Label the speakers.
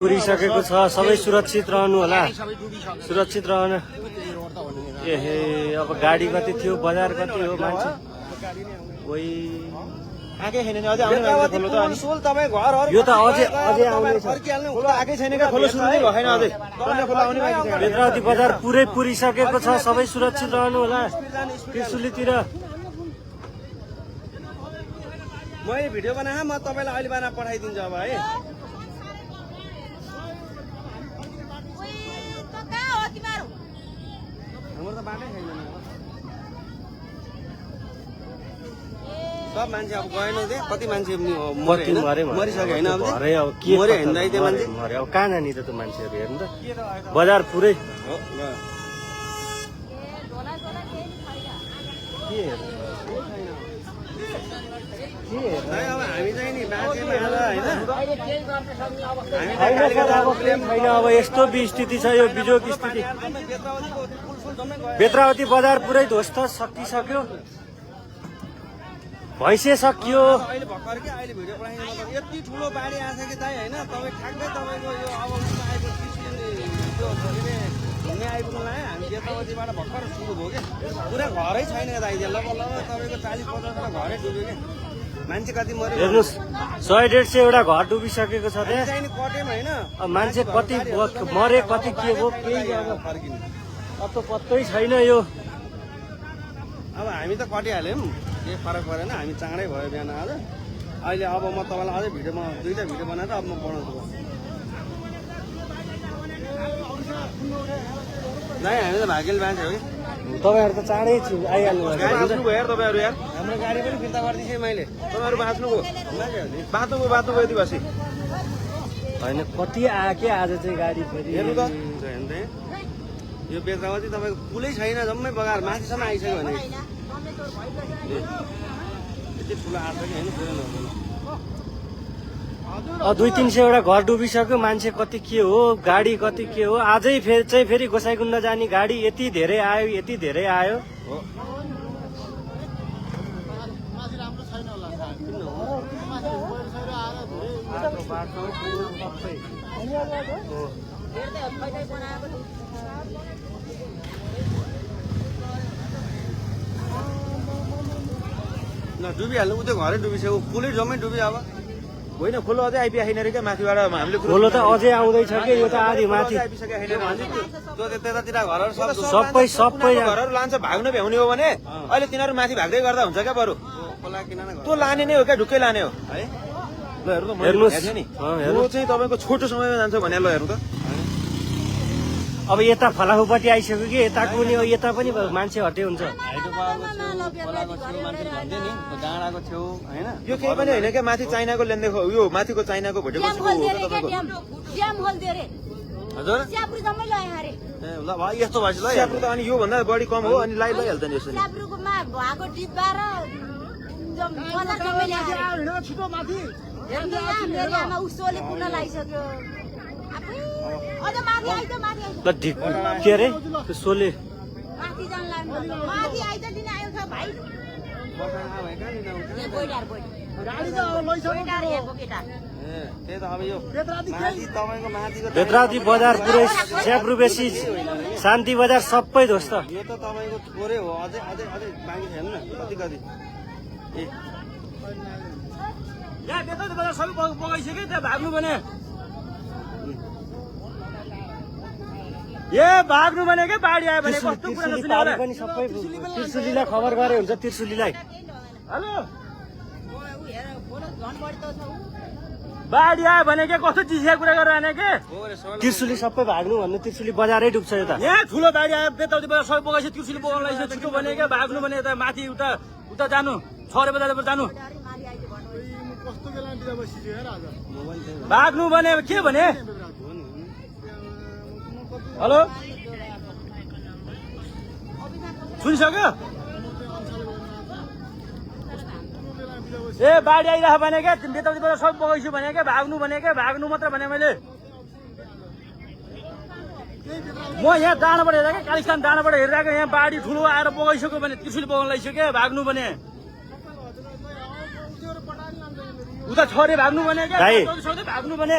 Speaker 1: पुरिसकेको छ। सबै सुरक्षित रहनु होला, सुरक्षित रहनु। एहे अब गाडी कति थियो, बजार कति हो, मान्छे कोही
Speaker 2: आकै छैन नि अझै आउने खोलो त अनि सोल तपाई घरहरु
Speaker 1: यो त अझै आउने छ।
Speaker 2: खोलो आकै छैन के खोलो सुरु नै भएन अझै तन्ने खोलो आउने बाँकी छ।
Speaker 1: बेत्रावती बजार पुरै पुरिसकेको छ। सबै सुरक्षित रहनु होला। त्रिशुलीतिर
Speaker 2: मैले भिडियो बनाए म तपाईलाई अहिले बनाएर पठाइदिन्छु अब है। हाम्रो त बाटै छैन नि सब मान्छे अब गएन दे कति मान्छे मरिसक्यो हैन अब
Speaker 1: भरे अब के
Speaker 2: मरे हैन दाइ त्यो मान्छे
Speaker 1: मरे अब कहाँ जाने त मान्छेहरु हेर्नु त बजार पुरै
Speaker 2: हो ल दाइ अब हामी चाहिँ नि बाँचेमा हैन
Speaker 1: छैन। अब यस्तो स्थिति छ, यो बिजोग स्थिति। बेत्रावती बजार पुरै ध्वस्त सकिसक्यो, भैँसे सकियो।
Speaker 2: अहिले भर्खर के अहिले भिडियो पठाइदिनु यति ठुलो बाढी आछ कि दाइ हैन तपाई ठ्याक्कै तपाईको यो अब आइपुग्यो घुम्ने आइपुग्नु लाए हामी बेत्रावतीबाट भर्खर सुरु भयो के पुरा घरै छैन दाइ ल तपाईको 40-50 वटा घरै डुब्यो के मान्छे कति मर्यो
Speaker 1: हेर्नुस् 100-150 वटा घर डुबिसकेको छ त्यहाँ।
Speaker 2: चाहिँ नि कटेम हैन
Speaker 1: अब मान्छे कति मरे कति के भयो केही अब
Speaker 2: फर्किनु
Speaker 1: अत्तो पत्तै छैन। यो
Speaker 2: अब हामी त कटिहाल्यौँ के फरक परेन हामी चाँडै भयो बिहान आज। अहिले अब म तपाईँलाई अझै भिडियोमा 2टा भिडियो बनाएर अब म बनाउँछु दाइ हामी त भाग्यले बाँच्यो हो कि
Speaker 1: तपाईहरु त चाँडै आइहाल्नु
Speaker 2: बाँच्नुभयो यार तपाईँहरू यार हाम्रो गाडी पनि फिर्ता गरिदिएँ मैले तपाईँहरू बाँच्नुभयो बाँच्नुभयो यति बसी
Speaker 1: होइन। कति आके आज चाहिँ गाडी फेरि
Speaker 2: हेर्नु त यो बेत्रावती तपाईँको पुलै छैन जम्मै बगाएर माथिसम्म आइसक्यो भने यति ठुलो आछ कि होइन पुरै नहुँदैन
Speaker 1: 200-300 वटा घर डुबिसक्यो। मान्छे कति के हो, गाडी कति के हो। आजै फेरि गोसाइकुण्ड जाने गाडी यति धेरै आयो, यति धेरै आयो।
Speaker 2: ल डुबिहाल्नु उ त्यो घरै डुबिसक्यो पुलै जम्मै डुब्यो अब होइन खोलो अझै आइपुगेन रे क्या माथिबाट हामीले
Speaker 1: खोलो त अझै आउँदैछ कि यो त आधी माथि
Speaker 2: त्यो त्यतातिर घरहरू
Speaker 1: सबै
Speaker 2: घरहरू लान्छ भाग्न भ्याउने हो भने अहिले तिनीहरू माथि भाग्दै गर्दा हुन्छ क्या बरु त्यो लाने नै हो क्या ढुक्कै लाने हो है। ल हेर्नु त
Speaker 1: हेर्नुहोस्
Speaker 2: नि यो चाहिँ तपाईँको छोटो समयमा जान्छ भने ल हेर्नु त
Speaker 1: अब यता फलाफुपट्टि आइसक्यो कि यताको नि यता पनि मान्छे हटे हुन्छ।
Speaker 2: डाँडाको छेउ होइन यो केही पनि होइन क्या माथि चाइनाको लेनदेन यो माथिको चाइनाको भोटेको हजुर ल भाइ यस्तो भएछ ल स्याप्रो त अनि योभन्दा बढी कम हो अनि लैहाल्छ नि यसरी
Speaker 1: ल ढिक के अरे त्यो सोले बेत्रावती बजार पुरै स्याब्रु बेसी शान्ति बजार सबै ध्वस्त।
Speaker 2: यो त तपाईँको थोरै हो अझै अझै अझै बाँकी छैन न कति कति बेत्रावती बजार सबै बगाइसक्यो त्यहाँ भाग्नु भने भाग्नु भने क्या बाढी आयो भने कस्तो कुरा
Speaker 1: पनि सबै त्रिशुलीलाई खबर गरे हुन्छ। त्रिशुलीलाई
Speaker 2: हेलो बाढी आयो भने के कस्तो चिसिया कुरा गरेर आने के
Speaker 1: त्रिशुली सबै भाग्नु भन्नु त्रिशुली बजारै डुब्छ यता।
Speaker 2: यहाँ ठुलो बाढी आयो बेत्रावती बजार सबै बगाइछ त्रिशुली बगाउन लाग्छ छिटो भने क्या भाग्नु भने यता माथि उता जानु 6 बजार जानु भाग्नु भने के भने हेलो सुनिसक्यो बाढी आइरह भने क्या बेत्रावती बजार सब बगाइछु भने क्या भाग्नु मात्र भने मैले म यहाँ डाँडाबाट हेरेर क्या कालिस्तान डाँडाबाट हेरिरहेको यहाँ बाढी ठुलो आएर बगाइसक्यो भने त्रिशुली बगाउन लागिसक्यो भाग्नु भने उता छोरे भाग्नु भने क्या भाग्नु भने